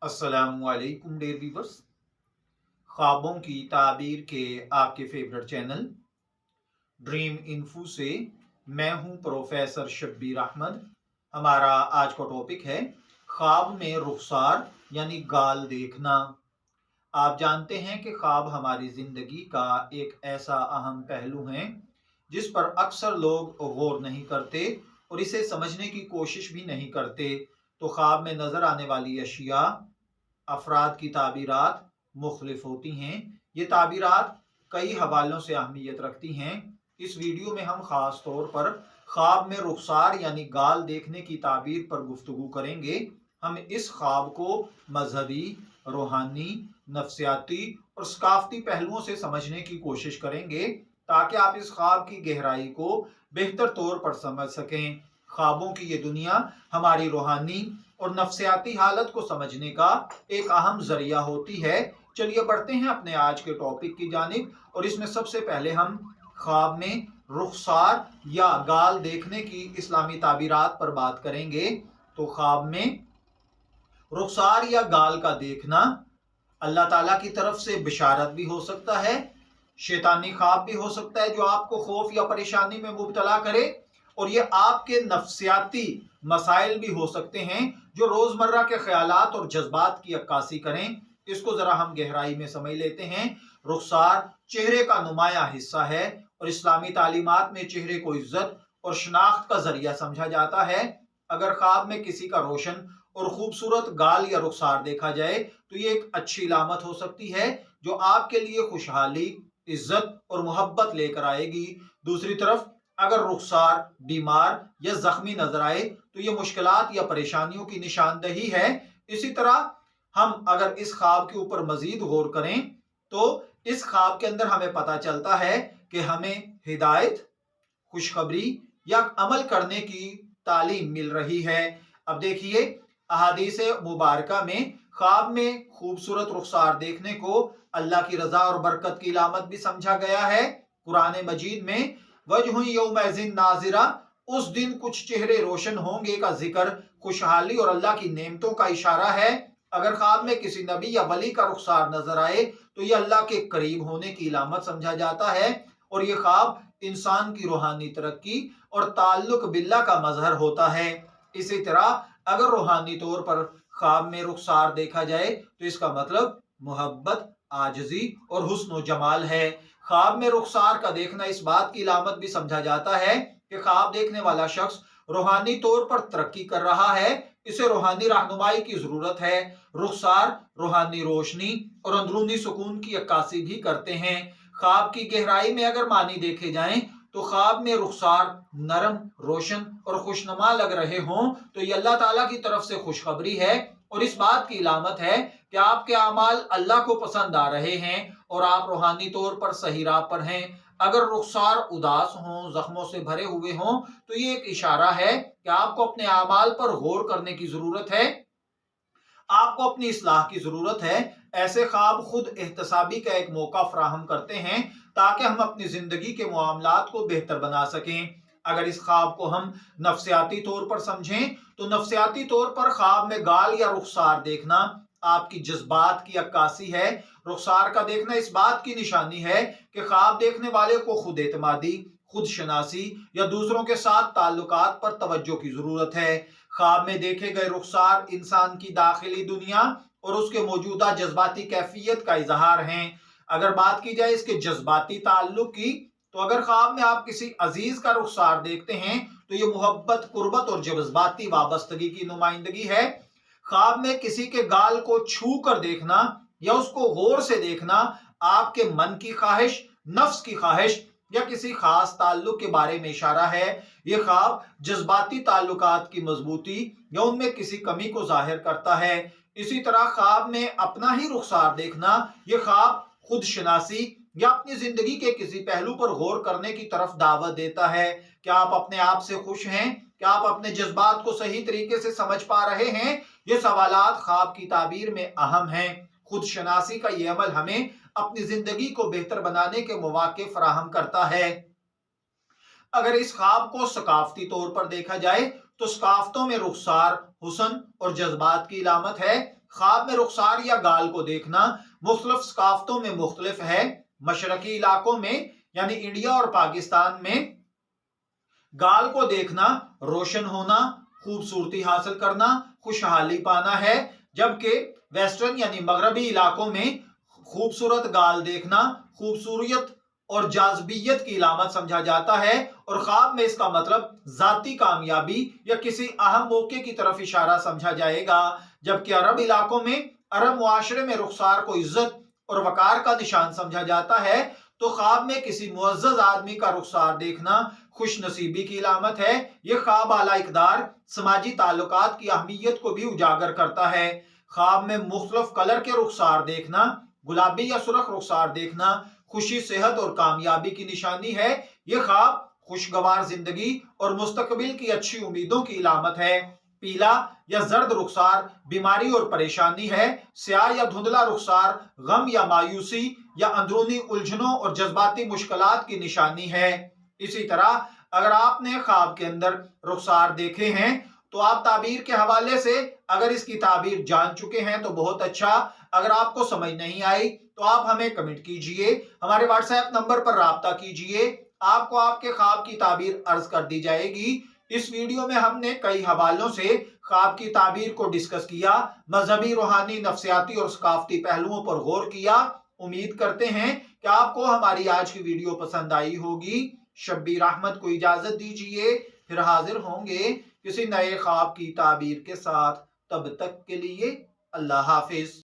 अस्सलामुअलैकुम dear viewers. ख्वाबों की ताबीर के आपके फेवरेट चैनल ड्रीम इन्फो से मैं हूं प्रोफेसर शब्बीर अहमद। हमारा आज का टॉपिक है ख्वाब में रुखसार यानी गाल देखना। आप जानते हैं कि ख्वाब हमारी जिंदगी का एक ऐसा अहम पहलू है जिस पर अक्सर लोग गौर नहीं करते और इसे समझने की कोशिश भी नहीं करते। तो ख्वाब में नजर आने वाली अशिया, अफराद की ताबीरात मुख्तलिफ होती हैं। ये ताबीरात कई हवालों से अहमियत रखती हैं। इस वीडियो में हम ख़ास तौर पर ख्वाब में रुखसार यानी गाल देखने की ताबीर पर गुफ्तगू करेंगे। हम इस ख्वाब को मजहबी, रूहानी, नफ्सियाती और सकाफती पहलुओं से समझने की कोशिश करेंगे ताकि आप इस ख्वाब की गहराई को बेहतर तौर पर समझ सकें। ख्वाबों की ये दुनिया हमारी रूहानी और नफ्सियाती हालत को समझने का एक अहम जरिया होती है। चलिए बढ़ते हैं अपने आज के टॉपिक की जानिब और इसमें सबसे पहले हम ख्वाब में रुखसार या गाल देखने की इस्लामी ताबीरात पर बात करेंगे। तो ख्वाब में रुखसार या गाल का देखना अल्लाह ताला की तरफ से बिशारत भी हो सकता है, शैतानी ख्वाब भी हो सकता है जो आपको खौफ या परेशानी में मुब्तला करे, और ये आपके नफ्सियाती मसाइल भी हो सकते हैं जो रोजमर्रा के ख्यालात और जज्बात की अक्कासी करें। इसको जरा हम गहराई में समझ लेते हैं। रुखसार चेहरे का नुमाया हिस्सा है और इस्लामी तालीमात में चेहरे को इज्जत और शनाख्त का जरिया समझा जाता है। अगर ख्वाब में किसी का रोशन और खूबसूरत गाल या रुखसार देखा जाए तो ये एक अच्छी इलामत हो सकती है जो आपके लिए खुशहाली, इज्जत और मोहब्बत लेकर आएगी। दूसरी तरफ अगर रुखसार बीमार या जख्मी नजर आए तो ये मुश्किलात या परेशानियों की निशानदही है। इसी तरह हम अगर इस ख्वाब के ऊपर मजीद गौर करें तो इस ख्वाब के अंदर हमें पता चलता है कि हमें हिदायत, खुशखबरी या अमल करने की तालीम मिल रही है। अब देखिए, अहादीस मुबारका में ख्वाब में खूबसूरत रुखसार देखने को अल्लाह की रजा और बरकत की इलामत भी समझा गया है। कुरान मजीद में वजह यौमइज़िन नाज़िरा, उस दिन कुछ चेहरे रोशन होंगे का जिक्र खुशहाली और अल्लाह की नेमतों का इशारा है। अगर ख्वाब में किसी नबी या वली का रुखसार नजर आए तो यह अल्लाह के करीब होने की इलामत समझा जाता है और यह ख्वाब इंसान की रूहानी तरक्की और ताल्लुक बिल्लाह का मजहर होता है। इसी तरह अगर रूहानी तौर पर ख्वाब में रुखसार देखा जाए तो इसका मतलब मोहब्बत, आजजी और हुस्न जमाल है। ख्वाब में रुखसार का देखना इस बात की इलामत भी समझा जाता है कि ख्वाब देखने वाला शख्स रूहानी तौर पर तरक्की कर रहा है, इसे रूहानी रहनुमाई की जरूरत है। रुखसार रूहानी रोशनी और अंदरूनी सुकून की अक्कासी भी करते हैं। ख्वाब की गहराई में अगर मानी देखे जाएं तो ख्वाब में रुखसार नरम, रोशन और खुशनुमा लग रहे हों तो ये अल्लाह ताला की तरफ से खुशखबरी है और इस बात की इलामत है कि आपके अमाल अल्लाह को पसंद आ रहे हैं और आप रूहानी तौर पर सही राह पर हैं। अगर रुखसार उदास हों, जख्मों से भरे हुए हों तो ये एक इशारा है कि आपको अपने अमाल पर गौर करने की जरूरत है, आपको अपनी इस्लाह की जरूरत है। ऐसे ख्वाब खुद एहतसाबी का एक मौका फराहम करते हैं ताकि हम अपनी जिंदगी के मामलात को बेहतर बना सकें। अगर इस ख्वाब को हम नफ्सियाती तौर पर समझें तो नफ्सियाती तौर पर ख्वाब में गाल या रुखसार देखना आपकी जज्बात की अक्कासी है। रुखसार का देखना इस बात की निशानी है कि ख्वाब देखने वाले को खुद एतमादी, खुद शनासी या दूसरों के साथ ताल्लुकात पर तवज्जो की जरूरत है। ख्वाब में देखे गए रुखसार इंसान की दाखिली दुनिया और उसके मौजूदा जज्बाती कैफियत का इजहार हैं। अगर बात की जाए इसके जज्बाती ताल्लुक की तो अगर ख्वाब में आप किसी अजीज का रुखसार देखते हैं तो ये मोहब्बत, कुर्बत और जज्बाती वाबस्तगी की नुमाइंदगी है। ख्वाब में किसी के गाल को छू कर देखना या उसको गौर से देखना आपके मन की ख्वाहिश, नफ्स की ख्वाहिश या किसी खास ताल्लुक के बारे में इशारा है। यह ख्वाब जज्बाती ताल्लुकात की मजबूती या उनमें किसी कमी को जाहिर करता है। इसी तरह ख्वाब में अपना ही रुखसार देखना यह ख्वाब खुद शनासी या अपनी जिंदगी के किसी पहलू पर गौर करने की तरफ दावत देता है। क्या आप अपने आप से खुश हैं? क्या आप अपने जज्बात को सही तरीके से समझ पा रहे हैं? ये सवालात ख्वाब की ताबीर में अहम हैं। खुद शनासी का ये अमल हमें अपनी जिंदगी को बेहतर बनाने के मौके फराहम करता है। अगर इस ख्वाब को सकाफती तौर पर देखा जाए तो सकाफतों में रुखसार हुस्न और जज्बात की इलामत है। ख्वाब में रुखसार या गाल को देखना मुख्तलिफ सकाफतों में मुख्तलिफ है। मशरकी इलाकों में यानी इंडिया और पाकिस्तान में गाल को देखना रोशन होना, खूबसूरती हासिल करना, खुशहाली पाना है, जबकि वेस्टर्न यानी मगरबी इलाकों में खूबसूरत गाल देखना खूबसूरत और जाज़बियत की इलामत समझा जाता है और ख्वाब में इसका मतलब जाती कामयाबी या किसी अहम मौके की तरफ इशारा समझा जाएगा। जबकि अरब इलाकों में, अरब मुआशरे में रुखसार को इज्जत और वकार का निशान समझा जाता है, तो ख्वाब में किसी मुअज़्ज़ज़ आदमी का रुखसार देखना खुश नसीबी की इलामत है। यह ख्वाब आला इक़दार, समाजी ताल्लुकात की अहमियत को भी उजागर करता है। ख्वाब में मुख्तलिफ कलर के रुखसार देखना, गुलाबी या सुर्ख रुखसार देखना खुशी, सेहत और कामयाबी की निशानी है। यह ख्वाब खुशगवार जिंदगी और मुस्तकबिल की अच्छी उम्मीदों की इलामत है। पीला या जर्द रुखसार बीमारी और परेशानी है। स्याह या धुंधला रुखसार गम या मायूसी या अंदरूनी उलझनों और जज्बाती मुश्किलात की निशानी है। इसी तरह अगर आपने ख्वाब के अंदर रुखसार देखे हैं तो आप ताबीर के हवाले से अगर इसकी ताबीर जान चुके हैं तो बहुत अच्छा। अगर आपको समझ नहीं आई तो आप हमें कमेंट कीजिए, हमारे व्हाट्सएप नंबर पर राब्ता कीजिए, आपको आपके ख्वाब की ताबीर अर्ज कर दी जाएगी। इस वीडियो में हमने कई हवालों से ख्वाब की ताबीर को डिस्कस किया, मजहबी, रूहानी, नफ्सियाती और सकाफती पहलुओं पर गौर किया। उम्मीद करते हैं कि आपको हमारी आज की वीडियो पसंद आई होगी। शब्बीर अहमद को इजाजत दीजिए, फिर हाजिर होंगे किसी नए ख्वाब की ताबीर के साथ। तब तक के लिए अल्लाह हाफिज।